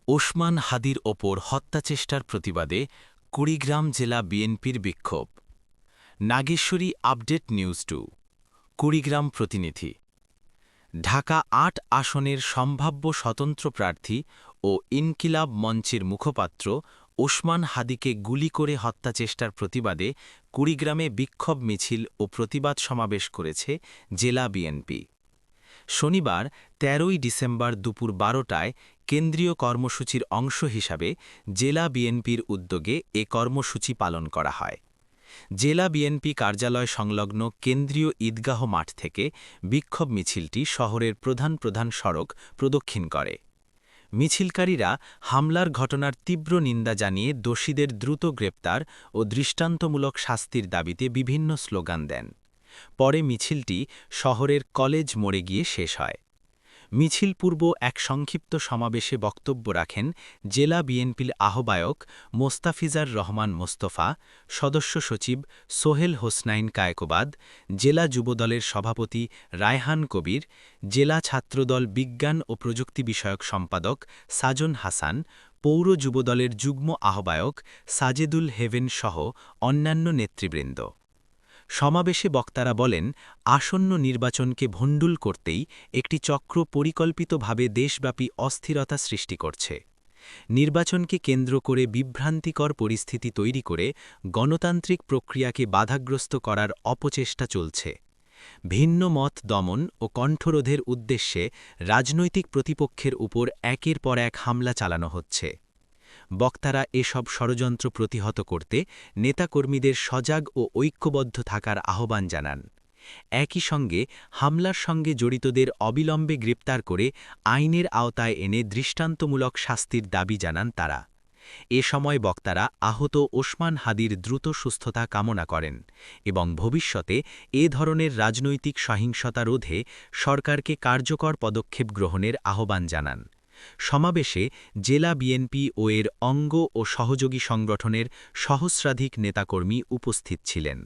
ওসমান হাদির ওপর হত্যাচেষ্টার প্রতিবাদে কুড়িগ্রাম জেলা বিএনপির বিক্ষোভ। নাগেশ্বরী আপডেট নিউজ 2 কুড়িগ্রাম প্রতিনিধি। ঢাকা ৮ আসনের সম্ভাব্য স্বতন্ত্র প্রার্থী ও ইনকিলাব মঞ্চের মুখপাত্র ওসমান হাদিকে গুলি করে হত্যাচেষ্টার প্রতিবাদে কুড়িগ্রামে বিক্ষোভ মিছিল ও প্রতিবাদ সমাবেশ করেছে জেলা বিএনপি। শনিবার ১৩ই ডিসেম্বর দুপুর ১২টায় কেন্দ্রীয় কর্মসূচির অংশ হিসাবে জেলা বিএনপির উদ্যোগে এ কর্মসূচি পালন করা হয়। জেলা বিএনপি কার্যালয় সংলগ্ন কেন্দ্রীয় ঈদগাহ মাঠ থেকে বিক্ষোভ মিছিলটি শহরের প্রধান প্রধান সড়ক প্রদক্ষিণ করে। মিছিলকারীরা হামলার ঘটনার তীব্র নিন্দা জানিয়ে দোষীদের দ্রুত গ্রেপ্তার ও দৃষ্টান্তমূলক শাস্তির দাবিতে বিভিন্ন স্লোগান দেন। পরে মিছিলটি শহরের কলেজ মোড়ে গিয়ে শেষ হয়। মিছিল পূর্ব এক সংক্ষিপ্ত সমাবেশে বক্তব্য রাখেন জেলা বিএনপির আহ্বায়ক মোস্তাফিজার রহমান মোস্তফা, সদস্য সচিব সোহেল হোসনাইন কায়কোবাদ, জেলা যুবদলের সভাপতি রায়হান কবির, জেলা ছাত্রদল বিজ্ঞান ও প্রযুক্তি বিষয়ক সম্পাদক সাজন হাসান, পৌর যুবদলের যুগ্ম আহ্বায়ক সাজেদুল হেভেন সহ অন্যান্য নেতৃবৃন্দ। সমাবেশে বক্তারা বলেন, আসন্ন নির্বাচনকে ভণ্ডুল করতেই একটি চক্র পরিকল্পিতভাবে দেশব্যাপী অস্থিরতা সৃষ্টি করছে। নির্বাচনকে কেন্দ্র করে বিভ্রান্তিকর পরিস্থিতি তৈরি করে গণতান্ত্রিক প্রক্রিয়াকে বাধাগ্রস্ত করার অপচেষ্টা চলছে। ভিন্ন মত দমন ও কণ্ঠরোধের উদ্দেশ্যে রাজনৈতিক প্রতিপক্ষের উপর একের পর এক হামলা চালানো হচ্ছে। বক্তারা এসব ষড়যন্ত্র প্রতিহত করতে নেতাকর্মীদের সজাগ ও ঐক্যবদ্ধ থাকার আহ্বান জানান। একই সঙ্গে হামলার সঙ্গে জড়িতদের অবিলম্বে গ্রেপ্তার করে আইনের আওতায় এনে দৃষ্টান্তমূলক শাস্তির দাবি জানান তারা। এ সময় বক্তারা আহত ওসমান হাদির দ্রুত সুস্থতা কামনা করেন এবং ভবিষ্যতে এ ধরনের রাজনৈতিক সহিংসতা রোধে সরকারকে কার্যকর পদক্ষেপ গ্রহণের আহ্বান জানান। সমাবেশে জেলা বিএনপি ও এর অঙ্গ ও সহযোগী সংগঠনের সহস্রাধিক নেতাকর্মী উপস্থিত ছিলেন।